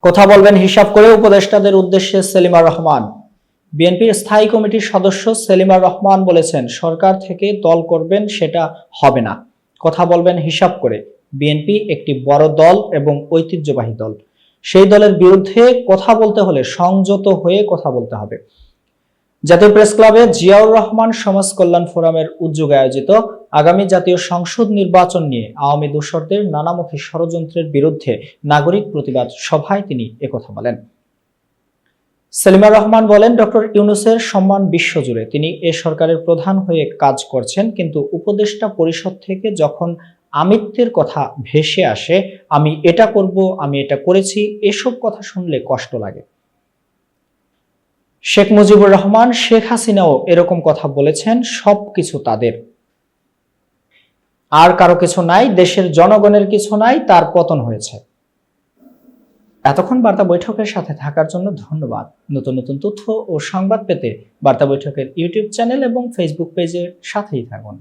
কথা বলবেন হিসাব করে উপদেষ্টাদের উদ্দেশ্যে সেলিমা রহমান। বিএনপির স্থায়ী কমিটির সদস্য সেলিমা রহমান বলেছেন, সরকার থেকে দল করবেন সেটা হবে না, কথা বলবেন হিসাব করে। বিএনপি একটি বড় দল এবং ঐতিহ্যবাহী দল, সেই দলের বিরুদ্ধে কথা বলতে হলে সংযত হয়ে কথা বলতে হবে। জাতীয় প্রেস ক্লাবে জিয়াউর রহমান সমাজ কল্যাণ ফোরামের উদ্যোগে আয়োজিত আগামী জাতীয় সংসদ নির্বাচন নিয়ে আওয়ামী দোসরদের নানামুখী ষড়যন্ত্রের বিরুদ্ধে নাগরিক প্রতিবাদ সভায় তিনি একথা বলেন। সেলিমা রহমান বলেন, ডক্টর ইউনূসের সম্মান বিশ্বজুড়ে, তিনি এ সরকারের প্রধান হয়ে কাজ করছেন, কিন্তু উপদেষ্টা পরিষদ থেকে যখন আমিত্বের কথা ভেসে আসে, আমি এটা করব, আমি এটা করেছি, এসব কথা শুনলে কষ্ট লাগে। শেখ মুজিবুর রহমান, শেখ হাসিনাও এরকম কথা বলেছেন, সবকিছু তাদের, আর কারো কিছু নাই, দেশের জনগণের কিছু নাই, তার পতন হয়েছে। এতক্ষণ বার্তা বৈঠকের সাথে থাকার জন্য ধন্যবাদ। নতুন নতুন তথ্য ও সংবাদ পেতে বার্তা বৈঠকের ইউটিউব চ্যানেল এবং ফেসবুক পেজের সাথেই থাকুন।